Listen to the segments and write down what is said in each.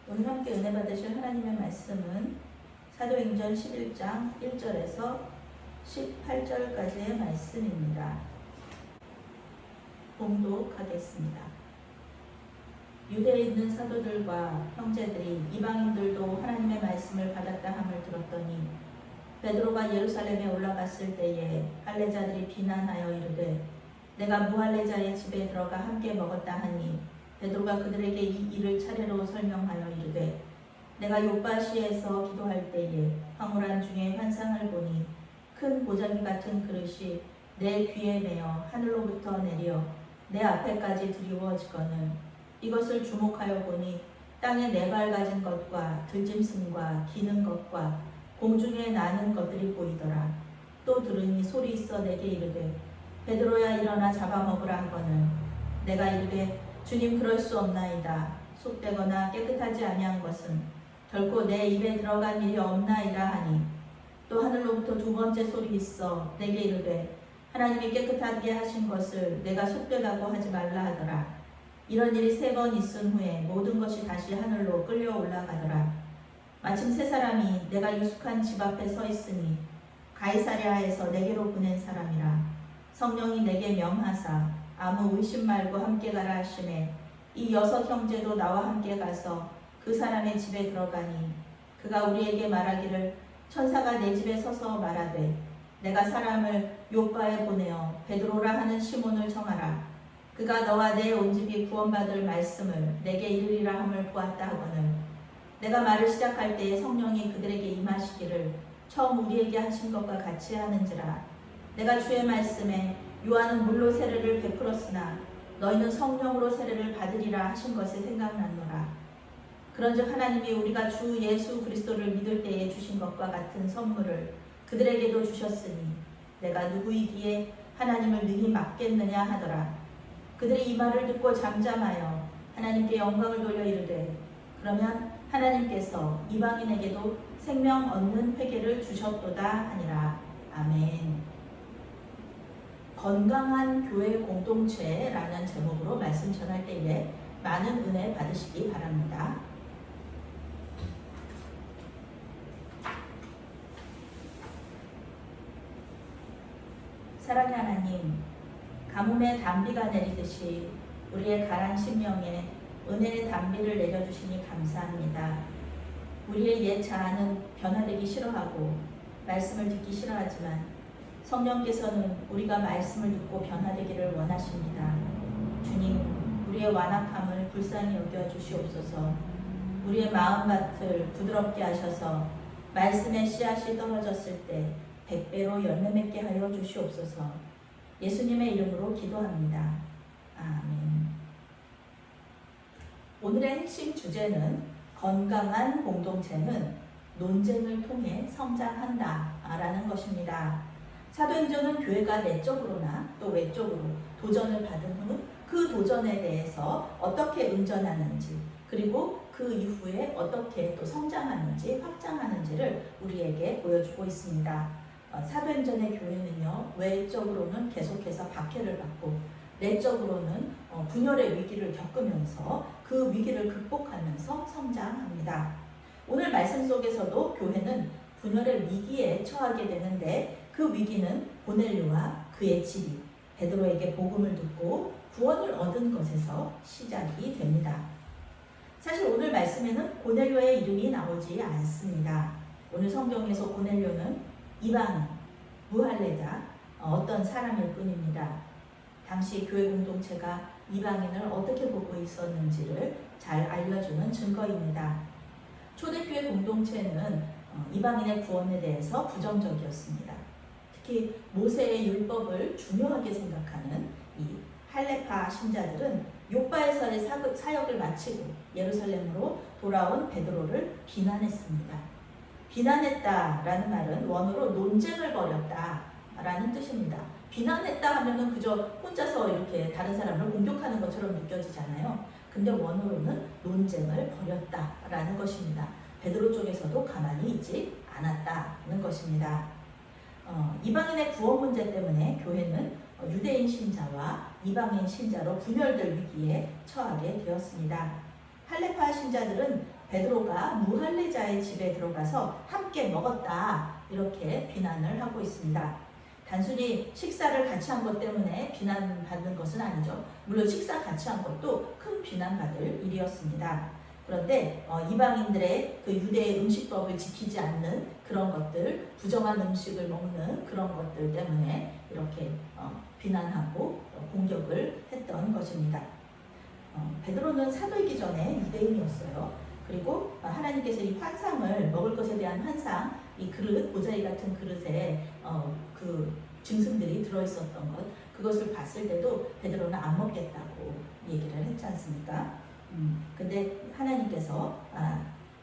오늘 함께 은혜 받으실 하나님의 말씀은 사도행전 11장 1절에서 18절까지의 말씀입니다. 봉독하겠습니다. 유대에 있는 사도들과 형제들이 이방인들도 하나님의 말씀을 받았다 함을 들었더니 베드로가 예루살렘에 올라갔을 때에 할례자들이 비난하여 이르되 내가 무할례자의 집에 들어가 함께 먹었다 하니 베드로가 그들에게 이 일을 차례로 설명하여 이르되 내가 요바시에서 기도할 때에 황홀한 중에 환상을 보니 큰 보자기 같은 그릇이 내 귀에 매어 하늘로부터 내려 내 앞에까지 드리워지거늘 이것을 주목하여 보니 땅에 네 발 가진 것과 들짐승과 기는 것과 공중에 나는 것들이 보이더라. 또 들으니 소리 있어 내게 이르되 베드로야 일어나 잡아먹으라 하거늘 내가 이르되 주님 그럴 수 없나이다. 속되거나 깨끗하지 아니한 것은 결코 내 입에 들어간 일이 없나이다 하니 또 하늘로부터 두 번째 소리 있어 내게 이르되 하나님이 깨끗하게 하신 것을 내가 속되다고 하지 말라 하더라. 이런 일이 3번 있은 후에 모든 것이 다시 하늘로 끌려 올라가더라. 마침 세 사람이 내가 유숙한 집 앞에 서 있으니 가이사랴에서 내게로 보낸 사람이라. 성령이 내게 명하사 아무 의심 말고 함께 가라 하시매 이 6 형제도 나와 함께 가서 그 사람의 집에 들어가니 그가 우리에게 말하기를 천사가 내 집에 서서 말하되 내가 사람을 요바에 보내어 베드로라 하는 시몬을 청하라. 그가 너와 내 온 집이 구원받을 말씀을 내게 이르리라 함을 보았다 하거늘 내가 말을 시작할 때에 성령이 그들에게 임하시기를 처음 우리에게 하신 것과 같이 하는지라. 내가 주의 말씀에 요한은 물로 세례를 베풀었으나 너희는 성령으로 세례를 받으리라 하신 것이 생각났노라. 그런즉 하나님이 우리가 주 예수 그리스도를 믿을 때에 주신 것과 같은 선물을 그들에게도 주셨으니 내가 누구이기에 하나님을 능히 막겠느냐 하더라. 그들이 이 말을 듣고 잠잠하여 하나님께 영광을 돌려 이르되 그러면 하나님께서 이방인에게도 생명 얻는 회개를 주셨도다 하니라. 아멘. 건강한 교회 공동체라는 제목으로 말씀 전할 때에 많은 은혜 받으시기 바랍니다. 사랑의 하나님, 가뭄에 단비가 내리듯이 우리의 가란 심령에 은혜의 단비를 내려주시니 감사합니다. 우리의 옛 자아는 변화되기 싫어하고 말씀을 듣기 싫어하지만 성령께서는 우리가 말씀을 듣고 변화되기를 원하십니다. 주님, 우리의 완악함을 불쌍히 여겨 주시옵소서. 우리의 마음밭을 부드럽게 하셔서 말씀의 씨앗이 떨어졌을 때 100배로 열매 맺게 하여 주시옵소서. 예수님의 이름으로 기도합니다. 아멘. 오늘의 핵심 주제는 건강한 공동체는 논쟁을 통해 성장한다 라는 것입니다. 사도행전은 교회가 내적으로나 또 외적으로 도전을 받은 후는 그 도전에 대해서 어떻게 응전하는지 그리고 그 이후에 어떻게 또 성장하는지 확장하는지를 우리에게 보여주고 있습니다. 사도행전의 교회는요, 외적으로는 계속해서 박해를 받고 내적으로는 분열의 위기를 겪으면서 그 위기를 극복하면서 성장합니다. 오늘 말씀 속에서도 교회는 분열의 위기에 처하게 되는데 그 위기는 고넬료와 그의 집이 베드로에게 복음을 듣고 구원을 얻은 것에서 시작이 됩니다. 사실 오늘 말씀에는 고넬료의 이름이 나오지 않습니다. 오늘 성경에서 고넬료는 이방인, 무할례자, 어떤 사람일 뿐입니다. 당시 교회 공동체가 이방인을 어떻게 보고 있었는지를 잘 알려주는 증거입니다. 초대교회 공동체는 이방인의 구원에 대해서 부정적이었습니다. 특히 모세의 율법을 중요하게 생각하는 이 할례파 신자들은 요바에서의 사역을 마치고 예루살렘으로 돌아온 베드로를 비난했습니다. 비난했다라는 말은 원어로 논쟁을 벌였다라는 뜻입니다. 비난했다 하면은 그저 혼자서 이렇게 다른 사람을 공격하는 것처럼 느껴지잖아요. 근데 원어로는 논쟁을 벌였다라는 것입니다. 베드로 쪽에서도 가만히 있지 않았다는 것입니다. 이방인의 구원 문제 때문에 교회는 유대인 신자와 이방인 신자로 분열될 위기에 처하게 되었습니다. 할레파 신자들은 베드로가 무할례자의 집에 들어가서 함께 먹었다 이렇게 비난을 하고 있습니다. 단순히 식사를 같이 한 것 때문에 비난받는 것은 아니죠. 물론 식사 같이 한 것도 큰 비난받을 일이었습니다. 그런데 이방인들의 그 유대의 음식법을 지키지 않는 그런 것들, 부정한 음식을 먹는 그런 것들 때문에 이렇게 비난하고 공격을 했던 것입니다. 베드로는 사도이기 전에 유대인이었어요. 그리고 하나님께서 이 환상을, 먹을 것에 대한 환상, 이 그릇, 모자이 같은 그릇에 그 짐승들이 들어있었던 것, 그것을 봤을 때도 베드로는 안 먹겠다고 얘기를 했지 않습니까? 근데 하나님께서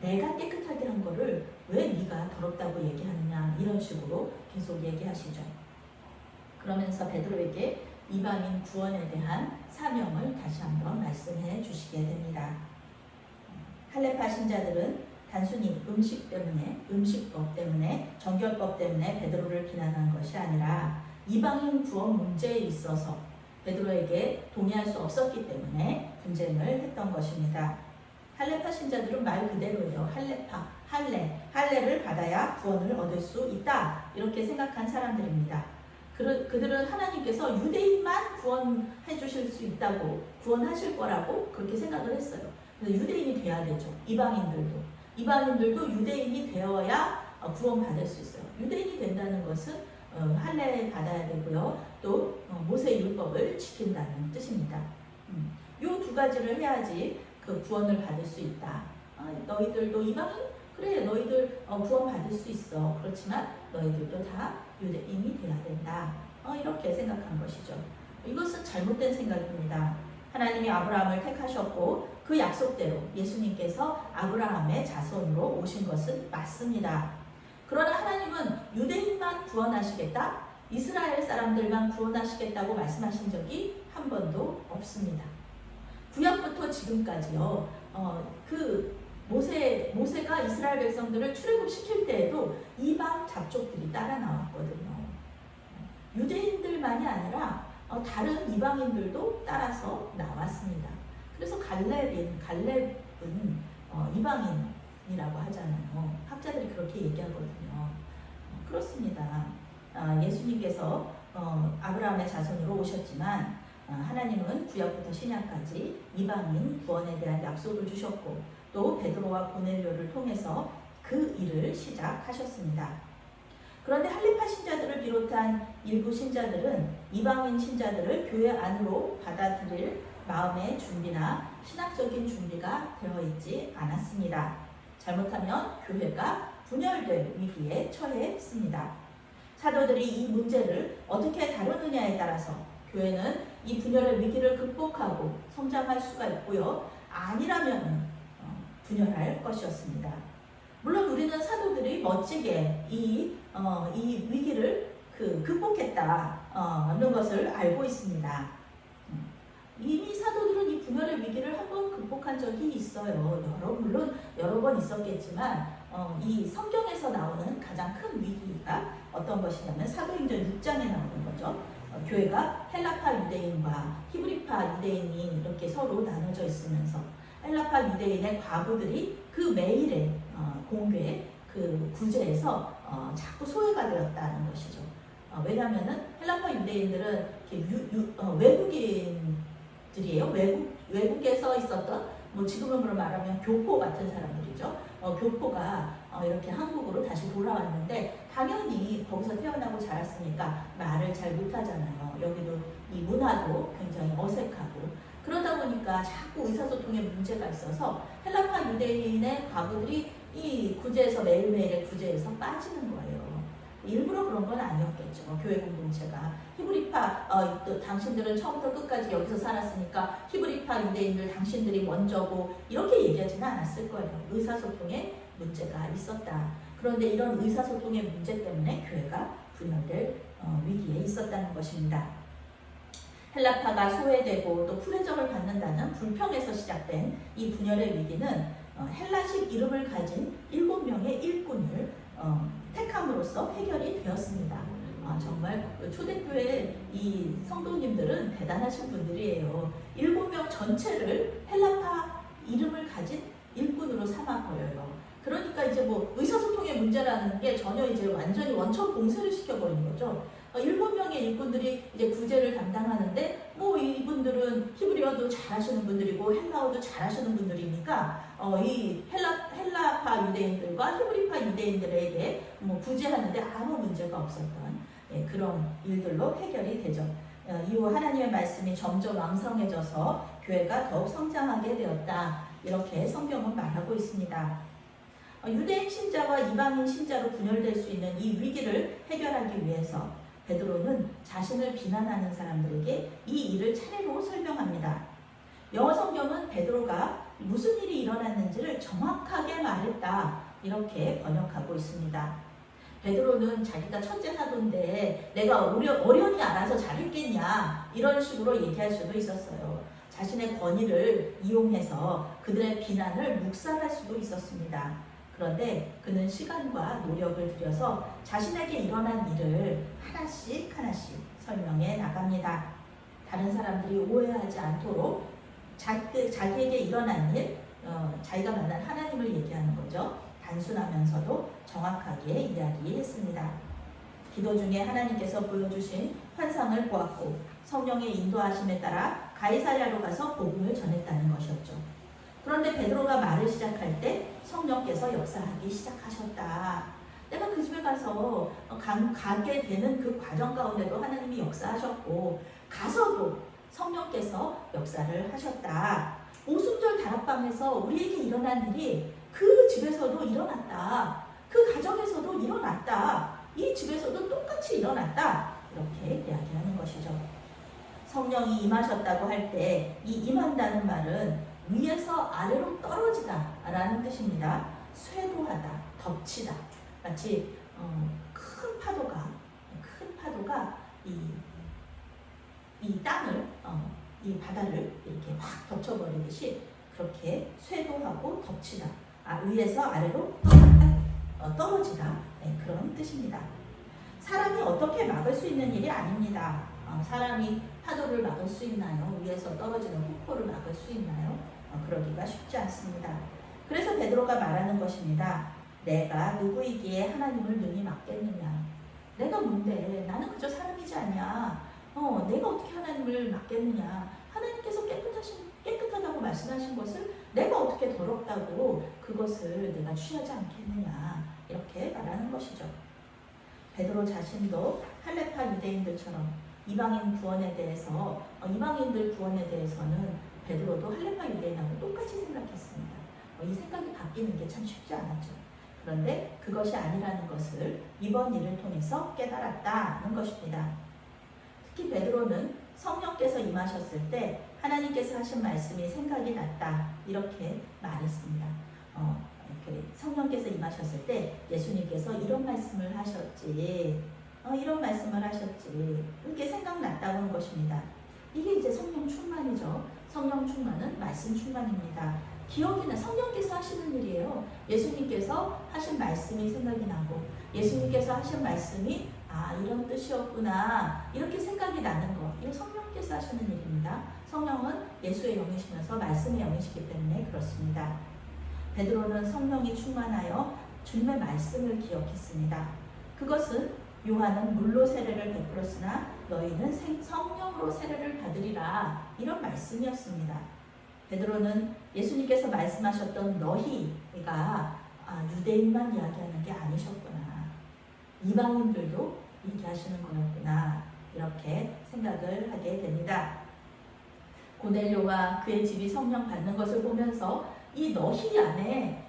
내가 깨끗하게 한 거를 왜 네가 더럽다고 얘기하느냐 이런 식으로 계속 얘기하시죠. 그러면서 베드로에게 이방인 구원에 대한 사명을 다시 한번 말씀해 주시게 됩니다. 할레파 신자들은 단순히 음식 때문에, 음식법 때문에, 정결법 때문에 베드로를 비난한 것이 아니라 이방인 구원 문제에 있어서 베드로에게 동의할 수 없었기 때문에 분쟁을 했던 것입니다. 할레파 신자들은 말 그대로예요. 할레파, 할례를 받아야 구원을 얻을 수 있다 이렇게 생각한 사람들입니다. 그들은 하나님께서 유대인만 구원해 주실 수 있다고, 구원하실 거라고 그렇게 생각을 했어요. 유대인이 돼야 되죠. 이방인들도 유대인이 되어야 구원받을 수 있어요. 유대인이 된다는 것은 할례 받아야 되고요. 또 모세 율법을 지킨다는 뜻입니다. 이 두 가지를 해야지 그 구원을 받을 수 있다. 너희들도 이방인? 그래, 너희들 구원받을 수 있어. 그렇지만 너희들도 다 유대인이 돼야 된다. 이렇게 생각한 것이죠. 이것은 잘못된 생각입니다. 하나님이 아브라함을 택하셨고 그 약속대로 예수님께서 아브라함의 자손으로 오신 것은 맞습니다. 그러나 하나님은 유대인만 구원하시겠다, 이스라엘 사람들만 구원하시겠다고 말씀하신 적이 한 번도 없습니다. 구약부터 지금까지요. 그 모세가 이스라엘 백성들을 출애굽시킬 때에도 이방 잡족들이 따라 나왔거든요. 유대인들만이 아니라 다른 이방인들도 따라서 나왔습니다. 그래서 갈렙은 이방인이라고 하잖아요. 학자들이 그렇게 얘기하거든요. 그렇습니다. 예수님께서 아브라함의 자손으로 오셨지만 하나님은 구약부터 신약까지 이방인 구원에 대한 약속을 주셨고 또 베드로와 고넬료를 통해서 그 일을 시작하셨습니다. 그런데 할레파 신자들을 비롯한 일부 신자들은 이방인 신자들을 교회 안으로 받아들일 마음의 준비나 신학적인 준비가 되어 있지 않았습니다. 잘못하면 교회가 분열될 위기에 처했습니다. 사도들이 이 문제를 어떻게 다루느냐에 따라서 교회는 이 분열의 위기를 극복하고 성장할 수가 있고요. 아니라면 분열할 것이었습니다. 물론 우리는 사도들이 멋지게 이 위기를 극복했다는 것을 알고 있습니다. 이미 사도들은 이 분열의 위기를 한 번 극복한 적이 있어요. 물론 여러 번 있었겠지만 이 성경에서 나오는 가장 큰 위기가 어떤 것이냐면 사도행전 6장에 나오는 거죠. 교회가 헬라파 유대인과 히브리파 유대인이 이렇게 서로 나눠져 있으면서 헬라파 유대인의 과부들이 그 매일의 공회 그 구제에서 자꾸 소외가 되었다는 것이죠. 왜냐하면은 헬라파 유대인들은 외국인들이에요. 외국에서 있었던 지금으로 말하면 교포 같은 사람들이죠. 교포가 이렇게 한국으로 다시 돌아왔는데 당연히 거기서 태어나고 자랐으니까 말을 잘 못하잖아요. 여기도 이 문화도 굉장히 어색하고 그러다 보니까 자꾸 의사소통에 문제가 있어서 헬라파 유대인의 과부들이 이 구제에서 매일매일의 구제에서 빠지는 거예요. 일부러 그런 건 아니었겠죠. 교회 공동체가 히브리파 또 당신들은 처음부터 끝까지 여기서 살았으니까 히브리파 유대인들 당신들이 먼저고 이렇게 얘기하지는 않았을 거예요. 의사소통에 문제가 있었다. 그런데 이런 의사소통의 문제 때문에 교회가 분열될 위기에 있었다는 것입니다. 헬라파가 소외되고 또 풀의정을 받는다는 불평에서 시작된 이 분열의 위기는 헬라식 이름을 가진 7명의 일꾼을 택함으로써 해결이 되었습니다. 정말 초대교회 이 성도님들은 대단하신 분들이에요. 7명 전체를 헬라파 이름을 가진 일꾼으로 삼아 버려요. 그러니까 이제 뭐 의사소통의 문제라는 게 전혀 이제 완전히 원천 봉쇄를 시켜버린 거죠. 7명의 일꾼들이 이제 구제를 담당하는데 뭐 이분들은 히브리어도 잘하시는 분들이고 헬라어도 잘하시는 분들이니까 이 헬라파 유대인들과 히브리파 유대인들에게 뭐 구제하는데 아무 문제가 없었던 그런 일들로 해결이 되죠. 이후 하나님의 말씀이 점점 왕성해져서 교회가 더욱 성장하게 되었다. 이렇게 성경은 말하고 있습니다. 유대인 신자와 이방인 신자로 분열될 수 있는 이 위기를 해결하기 위해서 베드로는 자신을 비난하는 사람들에게 이 일을 차례로 설명합니다. 영어 성경은 베드로가 무슨 일이 일어났는지를 정확하게 말했다. 이렇게 번역하고 있습니다. 베드로는 자기가 첫째 사도인데 내가 어련히 알아서 잘했겠냐 이런 식으로 얘기할 수도 있었어요. 자신의 권위를 이용해서 그들의 비난을 묵살할 수도 있었습니다. 그런데 그는 시간과 노력을 들여서 자신에게 일어난 일을 하나씩 설명해 나갑니다. 다른 사람들이 오해하지 않도록 자기에게 일어난 일, 자기가 만난 하나님을 얘기하는 거죠. 단순하면서도 정확하게 이야기했습니다. 기도 중에 하나님께서 보여주신 환상을 보았고 성령의 인도하심에 따라 가이사랴로 가서 복음을 전했다는 것이었죠. 그런데 베드로가 말을 시작할 때 성령께서 역사하기 시작하셨다. 내가 그 집에 가서 가게 되는 그 과정 가운데도 하나님이 역사하셨고 가서도 성령께서 역사를 하셨다. 오순절 다락방에서 우리에게 일어난 일이 그 집에서도 일어났다. 그 가정에서도 일어났다. 이 집에서도 똑같이 일어났다. 이렇게 이야기하는 것이죠. 성령이 임하셨다고 할 때 이 임한다는 말은 위에서 아래로 떨어지다 라는 뜻입니다. 쇄도하다, 덮치다. 마치 큰 파도가 이 땅을, 이 바다를 이렇게 확 덮쳐버리듯이 그렇게 쇄도하고 덮치다. 위에서 아래로 떨어지다. 그런 뜻입니다. 사람이 어떻게 막을 수 있는 일이 아닙니다. 사람이 파도를 막을 수 있나요? 위에서 떨어지는 폭포를 막을 수 있나요? 그러기가 쉽지 않습니다. 그래서 베드로가 말하는 것입니다. 내가 누구이기에 하나님을 능히 막겠느냐? 내가 뭔데? 나는 그저 사람이지 않냐? 내가 어떻게 하나님을 막겠느냐? 하나님께서 깨끗하다고 말씀하신 것을 내가 어떻게 더럽다고 그것을 내가 취하지 않겠느냐? 이렇게 말하는 것이죠. 베드로 자신도 할레파 유대인들처럼 이방인들 구원에 대해서는 베드로도 할레파 유대인하고 똑같이 생각했습니다. 이 생각이 바뀌는 게 참 쉽지 않았죠. 그런데 그것이 아니라는 것을 이번 일을 통해서 깨달았다는 것입니다. 특히 베드로는 성령께서 임하셨을 때 하나님께서 하신 말씀이 생각이 났다. 이렇게 말했습니다. 성령께서 임하셨을 때 예수님께서 이런 말씀을 하셨지. 이런 말씀을 하셨지. 이렇게 생각났다고 하는 것입니다. 이게 이제 성령 충만이죠. 성령 충만은 말씀 충만입니다. 기억이 나, 성령께서 하시는 일이에요. 예수님께서 하신 말씀이 생각이 나고 예수님께서 하신 말씀이 이런 뜻이었구나 이렇게 생각이 나는 것. 이거 성령께서 하시는 일입니다. 성령은 예수의 영이시면서 말씀의 영이시기 때문에 그렇습니다. 베드로는 성령이 충만하여 주님의 말씀을 기억했습니다. 그것은 요한은 물로 세례를 베풀었으나 너희는 성령으로 세례를 받으리라 이런 말씀이었습니다. 베드로는 예수님께서 말씀하셨던 너희가 유대인만 이야기하는 게 아니셨구나. 이방인들도 얘기하시는 거였구나. 이렇게 생각을 하게 됩니다. 고넬료와 그의 집이 성령 받는 것을 보면서 이 너희 안에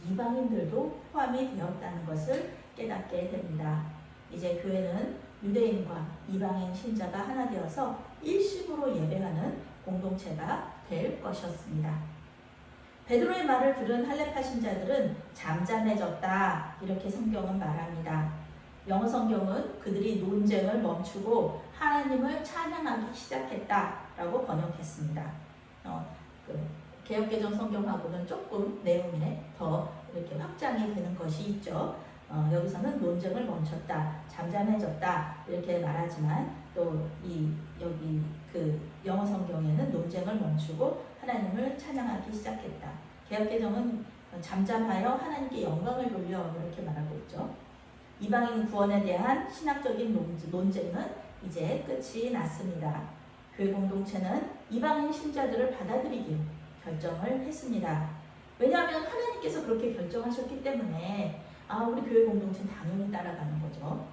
이방인들도 포함이 되었다는 것을 깨닫게 됩니다. 이제 교회는 유대인과 이방인 신자가 하나 되어서 일심으로 예배하는 공동체가 될 것이었습니다. 베드로의 말을 들은 할레파 신자들은 잠잠해졌다 이렇게 성경은 말합니다. 영어 성경은 그들이 논쟁을 멈추고 하나님을 찬양하기 시작했다라고 번역했습니다. 개역개정 성경하고는 조금 내용에 더 이렇게 확장이 되는 것이 있죠. 여기서는 논쟁을 멈췄다, 잠잠해졌다 이렇게 말하지만 또 여기 그 영어 성경에는 논쟁을 멈추고 하나님을 찬양하기 시작했다. 개역개정은 잠잠하여 하나님께 영광을 돌려 이렇게 말하고 있죠. 이방인 구원에 대한 신학적인 논쟁은 이제 끝이 났습니다. 교회 공동체는 이방인 신자들을 받아들이기로 결정을 했습니다. 왜냐하면 하나님께서 그렇게 결정하셨기 때문에 우리 교회 공동체는 당연히 따라가는 거죠.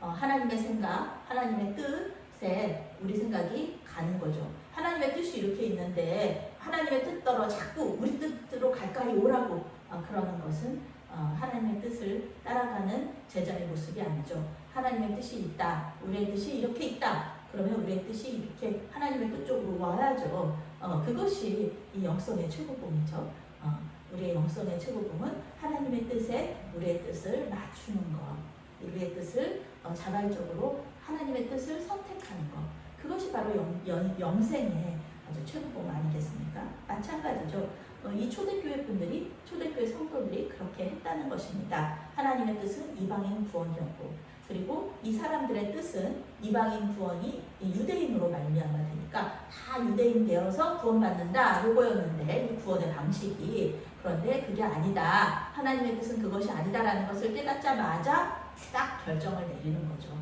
하나님의 생각, 하나님의 뜻에 우리 생각이 가는 거죠. 하나님의 뜻이 이렇게 있는데 하나님의 뜻대로 자꾸 우리 뜻대로 가까이 오라고 그러는 것은 하나님의 뜻을 따라가는 제자의 모습이 아니죠. 하나님의 뜻이 있다. 우리의 뜻이 이렇게 있다. 그러면 우리의 뜻이 이렇게 하나님의 뜻 쪽으로 와야죠. 그것이 이 영성의 최고봉이죠. 우리의 영성의 최고봉은 하나님의 뜻에 우리의 뜻을 맞추는 것. 우리의 뜻을 자발적으로 하나님의 뜻을 선택하는 것. 그것이 바로 영생의 아주 최고봉 아니겠습니까? 마찬가지죠. 이 초대교회 분들이, 초대교회 성도들이 그렇게 했다는 것입니다. 하나님의 뜻은 이방인 구원이었고, 그리고 이 사람들의 뜻은 이방인 구원이 유대인으로 말미암아 되니까 다 유대인 되어서 구원받는다 요거였는데 이 구원의 방식이. 그런데 그게 아니다. 하나님의 뜻은 그것이 아니다라는 것을 깨닫자마자 딱 결정을 내리는 거죠.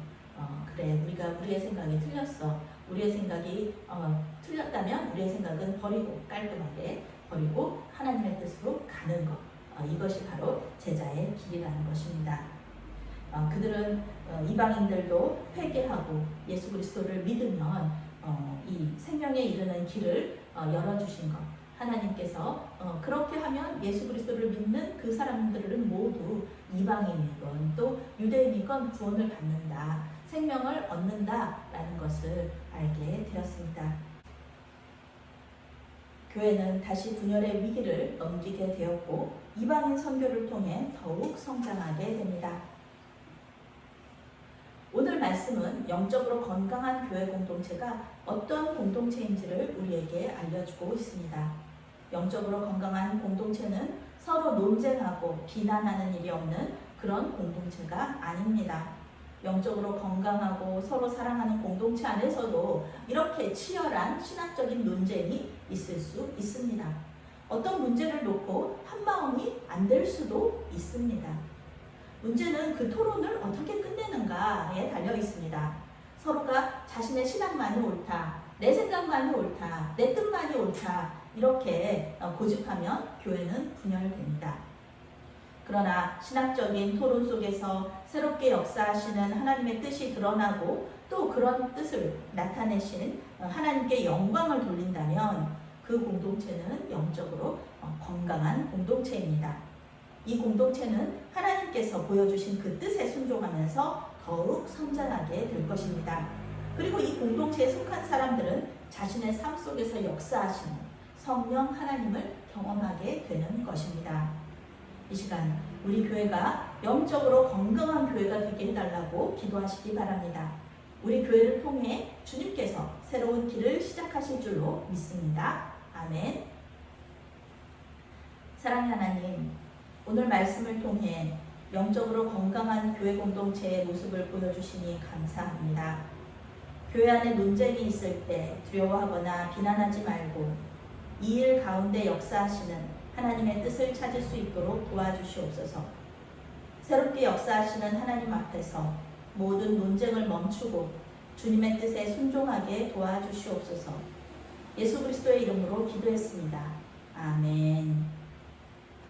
그래, 우리의 생각이 틀렸어. 우리의 생각이 틀렸다면 우리의 생각은 버리고, 깔끔하게 버리고 하나님의 뜻으로 가는 것. 이것이 바로 제자의 길이라는 것입니다. 그들은 이방인들도 회개하고 예수 그리스도를 믿으면 이 생명에 이르는 길을 열어주신 것. 하나님께서 그렇게 하면 예수 그리스도를 믿는 그 사람들은 모두 이방인이건 또 유대인이건 구원을 받는다. 생명을 얻는다라는 것을 알게 되었습니다. 교회는 다시 분열의 위기를 넘기게 되었고 이방인 선교를 통해 더욱 성장하게 됩니다. 오늘 말씀은 영적으로 건강한 교회 공동체가 어떤 공동체인지를 우리에게 알려주고 있습니다. 영적으로 건강한 공동체는 서로 논쟁하고 비난하는 일이 없는 그런 공동체가 아닙니다. 영적으로 건강하고 서로 사랑하는 공동체 안에서도 이렇게 치열한 신학적인 논쟁이 있을 수 있습니다. 어떤 문제를 놓고 한마음이 안 될 수도 있습니다. 문제는 그 토론을 어떻게 끝내는가에 달려 있습니다. 서로가 자신의 신앙만이 옳다, 내 생각만이 옳다, 내 뜻만이 옳다 이렇게 고집하면 교회는 분열됩니다. 그러나 신학적인 토론 속에서 새롭게 역사하시는 하나님의 뜻이 드러나고 또 그런 뜻을 나타내신 하나님께 영광을 돌린다면 그 공동체는 영적으로 건강한 공동체입니다. 이 공동체는 하나님께서 보여주신 그 뜻에 순종하면서 더욱 성장하게 될 것입니다. 그리고 이 공동체에 속한 사람들은 자신의 삶 속에서 역사하시는 성령 하나님을 경험하게 되는 것입니다. 이 시간 우리 교회가 영적으로 건강한 교회가 되게 해달라고 기도하시기 바랍니다. 우리 교회를 통해 주님께서 새로운 길을 시작하실 줄로 믿습니다. 아멘. 사랑의 하나님, 오늘 말씀을 통해 영적으로 건강한 교회 공동체의 모습을 보여주시니 감사합니다. 교회 안에 논쟁이 있을 때 두려워하거나 비난하지 말고 이 일 가운데 역사하시는 하나님의 뜻을 찾을 수 있도록 도와주시옵소서. 새롭게 역사하시는 하나님 앞에서 모든 논쟁을 멈추고 주님의 뜻에 순종하게 도와주시옵소서. 예수 그리스도의 이름으로 기도했습니다. 아멘.